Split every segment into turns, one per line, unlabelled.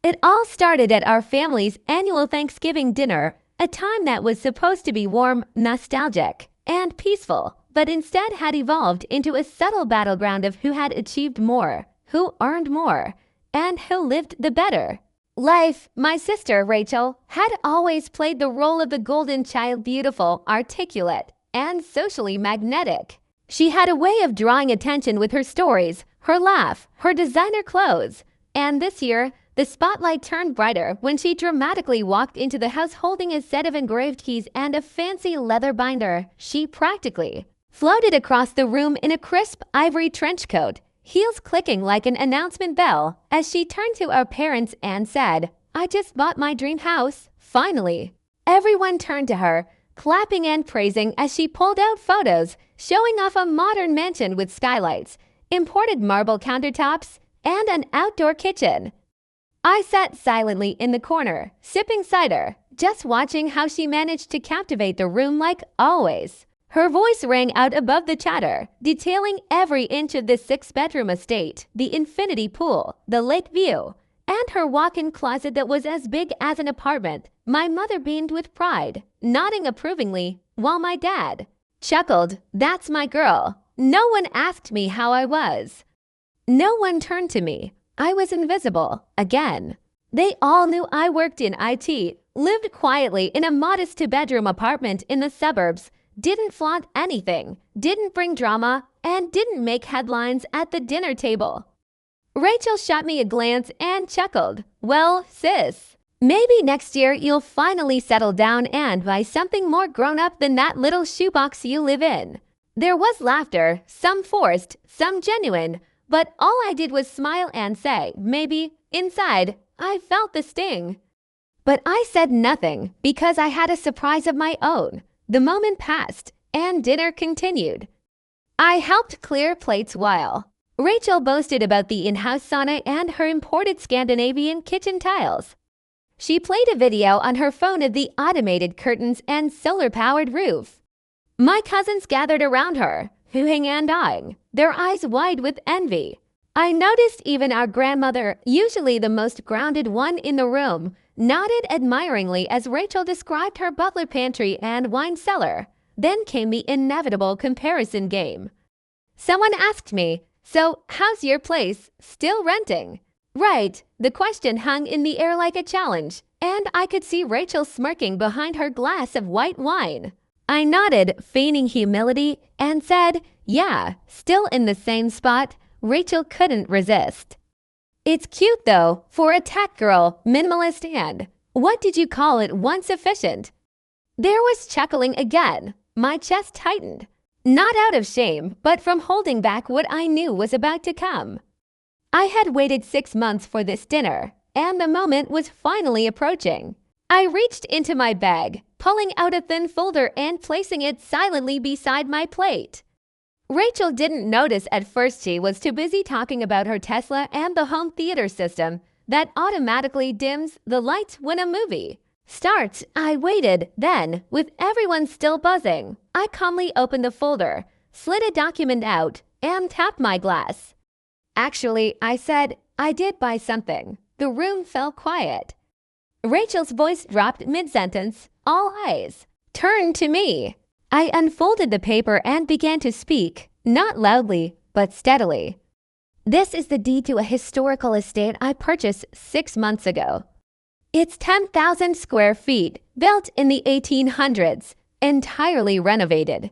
It all started at our family's annual Thanksgiving dinner, a time that was supposed to be warm, nostalgic, and peaceful, but instead had evolved into a subtle battleground of who had achieved more, who earned more, and who lived the better life. My sister, Rachel, had always played the role of the golden child, beautiful, articulate, and socially magnetic. She had a way of drawing attention with her stories, her laugh, her designer clothes, and this year, the spotlight turned brighter when she dramatically walked into the house holding a set of engraved keys and a fancy leather binder. She practically floated across the room in a crisp ivory trench coat, heels clicking like an announcement bell, as she turned to our parents and said, "I just bought my dream house, finally." Everyone turned to her, clapping and praising as she pulled out photos, showing off a modern mansion with skylights, imported marble countertops, and an outdoor kitchen. I sat silently in the corner, sipping cider, just watching how she managed to captivate the room like always. Her voice rang out above the chatter, detailing every inch of this 6-bedroom estate, the infinity pool, the lake view, and her walk-in closet that was as big as an apartment. My mother beamed with pride, nodding approvingly, while my dad chuckled, "That's my girl." No one asked me how I was. No one turned to me. I was invisible, again. They all knew I worked in IT, lived quietly in a modest 2-bedroom apartment in the suburbs, didn't flaunt anything, didn't bring drama, and didn't make headlines at the dinner table. Rachel shot me a glance and chuckled. "Well, sis, maybe next year you'll finally settle down and buy something more grown-up than that little shoebox you live in." There was laughter, some forced, some genuine, but all I did was smile and say, maybe. Inside, I felt the sting. But I said nothing because I had a surprise of my own. The moment passed, and dinner continued. I helped clear plates while Rachel boasted about the in-house sauna and her imported Scandinavian kitchen tiles. She played a video on her phone of the automated curtains and solar-powered roof. My cousins gathered around her, hooting and eyeing, their eyes wide with envy. I noticed even our grandmother, usually the most grounded one in the room, nodded admiringly as Rachel described her butler pantry and wine cellar. Then came the inevitable comparison game. Someone asked me, "So, how's your place? Still renting?" Right, the question hung in the air like a challenge, and I could see Rachel smirking behind her glass of white wine. I nodded, feigning humility, and said, "Yeah, still in the same spot." Rachel couldn't resist. "It's cute though, for a tech girl, minimalist and, what did you call it, once efficient?" There was chuckling again. My chest tightened. Not out of shame, but from holding back what I knew was about to come. I had waited 6 months for this dinner, and the moment was finally approaching. I reached into my bag, pulling out a thin folder and placing it silently beside my plate. Rachel didn't notice at first. She was too busy talking about her Tesla and the home theater system that automatically dims the lights when a movie starts. I waited. Then, with everyone still buzzing, I calmly opened the folder, slid a document out, and tapped my glass. "Actually," I said, "I did buy something." The room fell quiet. Rachel's voice dropped mid-sentence. All eyes turned to me. I unfolded the paper and began to speak, not loudly, but steadily. "This is the deed to a historical estate I purchased 6 months ago. It's 10,000 square feet, built in the 1800s, entirely renovated.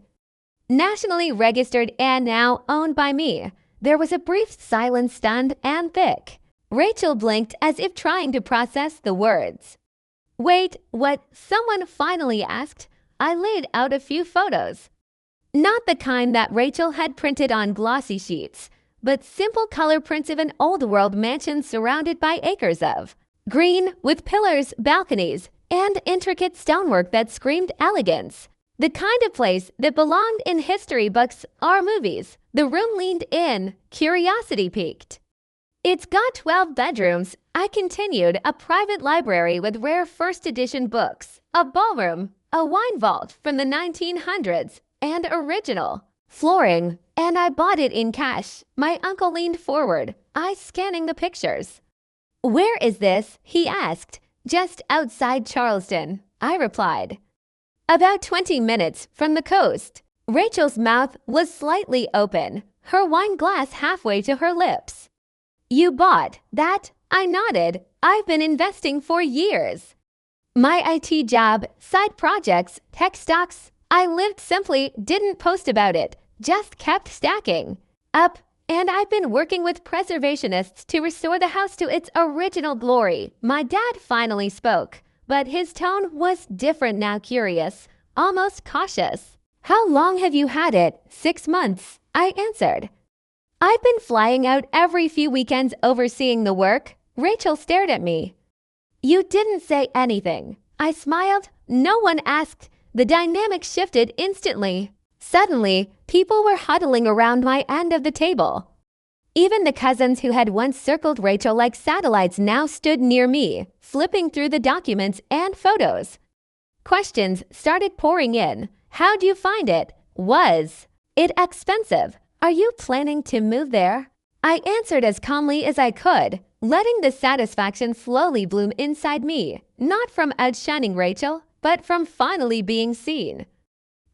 Nationally registered and now owned by me." There was a brief silence, stunned and thick. Rachel blinked as if trying to process the words. "Wait, what?" someone finally asked. I laid out a few photos. Not the kind that Rachel had printed on glossy sheets, but simple color prints of an old-world mansion surrounded by acres of green, with pillars, balconies, and intricate stonework that screamed elegance. The kind of place that belonged in history books or movies. The room leaned in, curiosity piqued. "It's got 12 bedrooms," I continued, "a private library with rare first edition books, a ballroom, a wine vault from the 1900s, and original flooring, and I bought it in cash." My uncle leaned forward, eyes scanning the pictures. "Where is this?" he asked. "Just outside Charleston," I replied. "About 20 minutes from the coast." Rachel's mouth was slightly open, her wine glass halfway to her lips. "You bought that?" I nodded. "I've been investing for years. My IT job, side projects, tech stocks. I lived simply, didn't post about it, just kept stacking up. And I've been working with preservationists to restore the house to its original glory." My dad finally spoke, but his tone was different now, curious, almost cautious. "How long have you had it?" "6 months," I answered. "I've been flying out every few weekends overseeing the work." Rachel stared at me. "You didn't say anything." I smiled. No one asked. The dynamic shifted instantly. Suddenly, people were huddling around my end of the table. Even the cousins who had once circled Rachel like satellites now stood near me, flipping through the documents and photos. Questions started pouring in. "How'd you find it?" "Was it expensive?" "Are you planning to move there?" I answered as calmly as I could, letting the satisfaction slowly bloom inside me, not from outshining Rachel, but from finally being seen.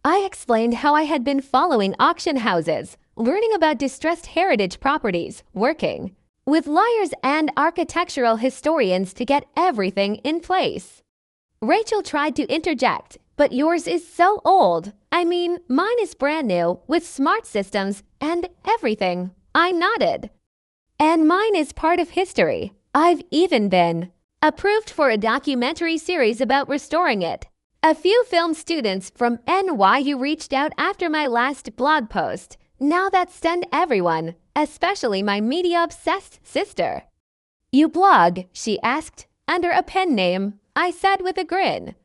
I explained how I had been following auction houses, learning about distressed heritage properties, working with lawyers and architectural historians to get everything in place. Rachel tried to interject, "But yours is so old." "I mean, mine is brand new, with smart systems and everything." I nodded. "And mine is part of history. I've even been approved for a documentary series about restoring it." A few film students from NYU reached out after my last blog post. Now that stunned everyone, especially my media-obsessed sister. "You blog?" she asked. "Under a pen name," I said with a grin.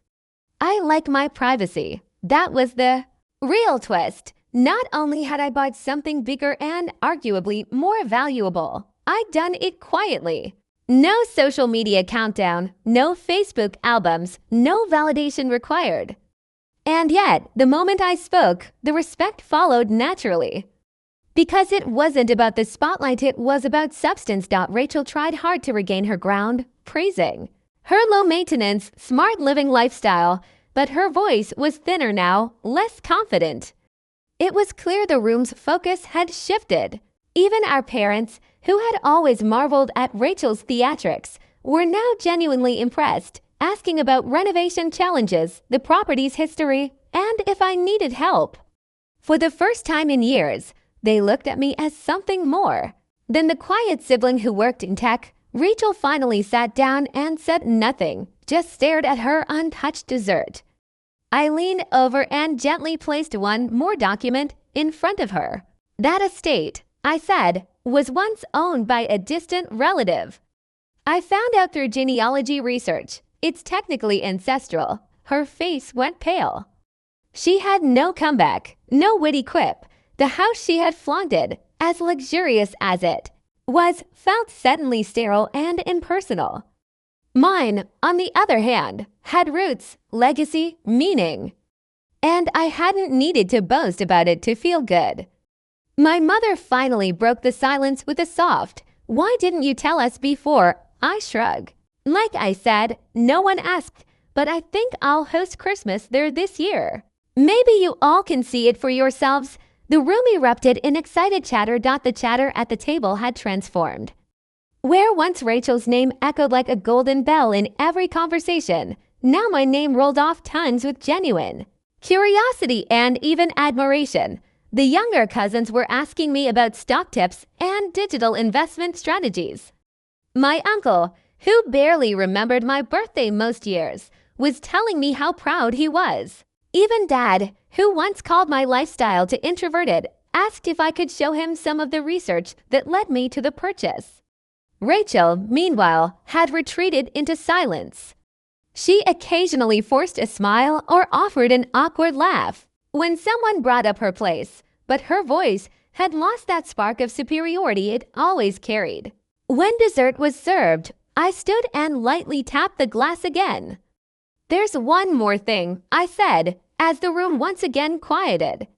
"I like my privacy." That was the real twist. Not only had I bought something bigger and arguably more valuable, I'd done it quietly. No social media countdown, no Facebook albums, no validation required. And yet, the moment I spoke, the respect followed naturally. Because it wasn't about the spotlight, it was about substance. Rachel tried hard to regain her ground, praising her low-maintenance, smart living lifestyle, but her voice was thinner now, less confident. It was clear the room's focus had shifted. Even our parents, who had always marveled at Rachel's theatrics, were now genuinely impressed, asking about renovation challenges, the property's history, and if I needed help. For the first time in years, they looked at me as something more than the quiet sibling who worked in tech. Rachel finally sat down and said nothing, just stared at her untouched dessert. I leaned over and gently placed one more document in front of her. "That estate," I said, "was once owned by a distant relative. I found out through genealogy research. It's technically ancestral." Her face went pale. She had no comeback, no witty quip. The house she had flaunted, as luxurious as it was, felt suddenly sterile and impersonal. Mine, on the other hand, had roots, legacy, meaning. And I hadn't needed to boast about it to feel good. My mother finally broke the silence with a soft, "Why didn't you tell us before?" I shrugged. "Like I said, no one asked, but I think I'll host Christmas there this year. Maybe you all can see it for yourselves." The room erupted in excited chatter. The chatter at the table had transformed. Where once Rachel's name echoed like a golden bell in every conversation, now my name rolled off tongues with genuine curiosity and even admiration. The younger cousins were asking me about stock tips and digital investment strategies. My uncle, who barely remembered my birthday most years, was telling me how proud he was. Even Dad, who once called my lifestyle too introverted, asked if I could show him some of the research that led me to the purchase. Rachel, meanwhile, had retreated into silence. She occasionally forced a smile or offered an awkward laugh when someone brought up her place, but her voice had lost that spark of superiority it always carried. When dessert was served, I stood and lightly tapped the glass again. "There's one more thing," I said, as the room once again quieted.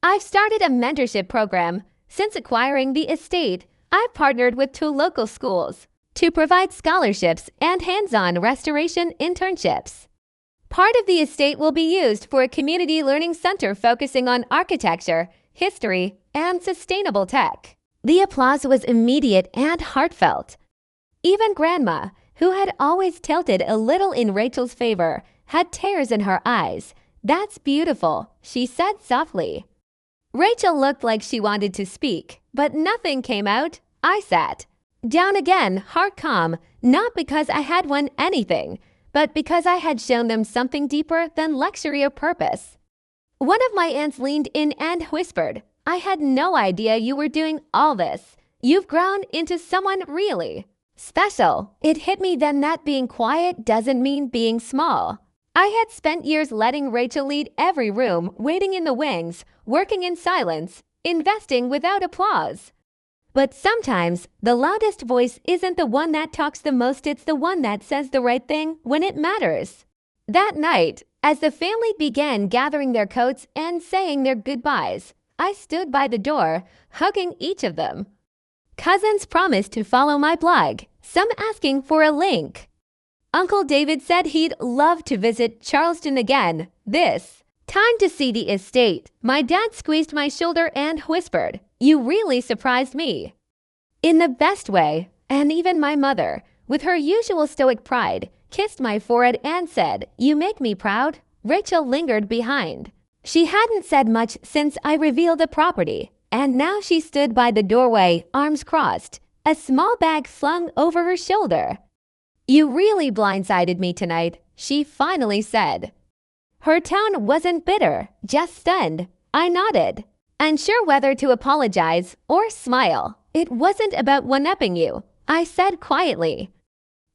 "I've started a mentorship program. Since acquiring the estate, I've partnered with 2 local schools. to provide scholarships and hands-on restoration internships. Part of the estate will be used for a community learning center focusing on architecture, history, and sustainable tech. The applause was immediate and heartfelt. Even Grandma, who had always tilted a little in Rachel's favor, had tears in her eyes. "That's beautiful," she said softly. Rachel looked like she wanted to speak, but nothing came out. I sat down again, heart calm, not because I had won anything, but because I had shown them something deeper than luxury or purpose. One of my aunts leaned in and whispered, "I had no idea you were doing all this. You've grown into someone really special." It hit me then that being quiet doesn't mean being small. I had spent years letting Rachel lead every room, waiting in the wings, working in silence, investing without applause. But sometimes, the loudest voice isn't the one that talks the most, it's the one that says the right thing when it matters. That night, as the family began gathering their coats and saying their goodbyes, I stood by the door, hugging each of them. Cousins promised to follow my blog, some asking for a link. Uncle David said he'd love to visit Charleston again. This time to see the estate. My dad squeezed my shoulder and whispered, "You really surprised me." In the best way, and even my mother, with her usual stoic pride, kissed my forehead and said, "You make me proud." Rachel lingered behind. She hadn't said much since I revealed the property, and now she stood by the doorway, arms crossed, a small bag slung over her shoulder. "You really blindsided me tonight," she finally said. Her tone wasn't bitter, just stunned. I nodded, unsure whether to apologize or smile. "It wasn't about one-upping you," I said quietly.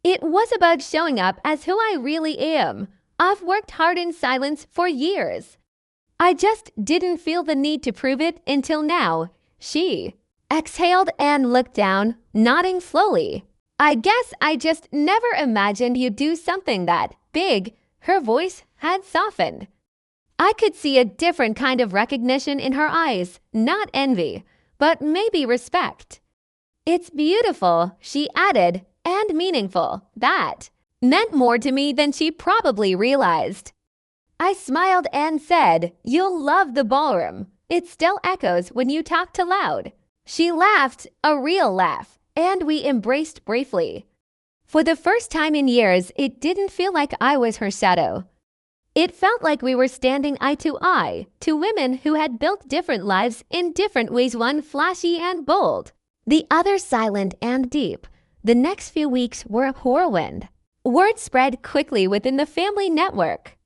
"It was about showing up as who I really am. I've worked hard in silence for years. I just didn't feel the need to prove it until now." She exhaled and looked down, nodding slowly. "I guess I just never imagined you'd do something that big." Her voice had softened. I could see a different kind of recognition in her eyes, not envy, but maybe respect. "It's beautiful," she added, "and meaningful." That meant more to me than she probably realized. I smiled and said, "You'll love the ballroom. It still echoes when you talk too loud." She laughed, a real laugh, and we embraced briefly. For the first time in years, it didn't feel like I was her shadow. It felt like we were standing eye to eye, two women who had built different lives in different ways, one flashy and bold, the other silent and deep. The next few weeks were a whirlwind. Word spread quickly within the family network.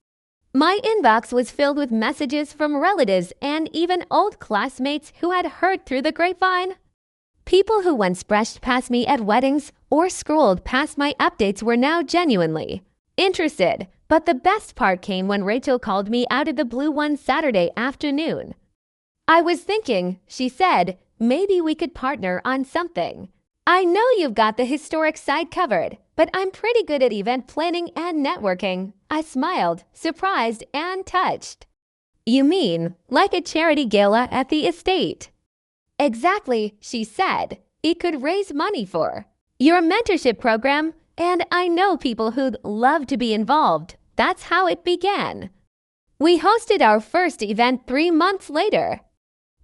My inbox was filled with messages from relatives and even old classmates who had heard through the grapevine. People who once brushed past me at weddings or scrolled past my updates were now genuinely interested. But the best part came when Rachel called me out of the blue one Saturday afternoon. "I was thinking," she said, "maybe we could partner on something. I know you've got the historic side covered, but I'm pretty good at event planning and networking." I smiled, surprised and touched. "You mean like a charity gala at the estate?" "Exactly," she said. "It could raise money for your mentorship program, and I know people who'd love to be involved." That's how it began. We hosted our first event 3 months later.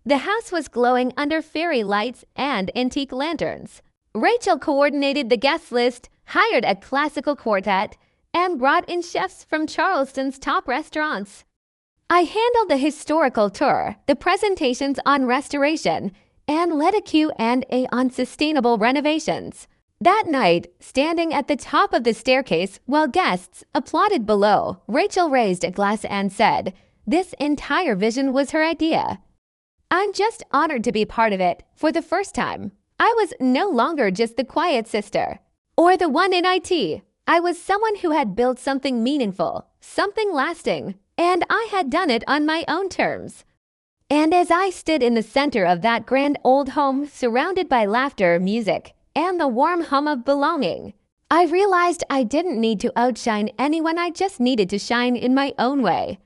The house was glowing under fairy lights and antique lanterns. Rachel coordinated the guest list, hired a classical quartet, and brought in chefs from Charleston's top restaurants. I handled the historical tour, the presentations on restoration, and led a Q&A on sustainable renovations. That night, standing at the top of the staircase while guests applauded below, Rachel raised a glass and said, "This entire vision was her idea." I'm just honored to be part of it for the first time. I was no longer just the quiet sister or the one in IT. I was someone who had built something meaningful, something lasting, and I had done it on my own terms. And as I stood in the center of that grand old home, surrounded by laughter, music, and the warm hum of belonging, I realized I didn't need to outshine anyone. I just needed to shine in my own way.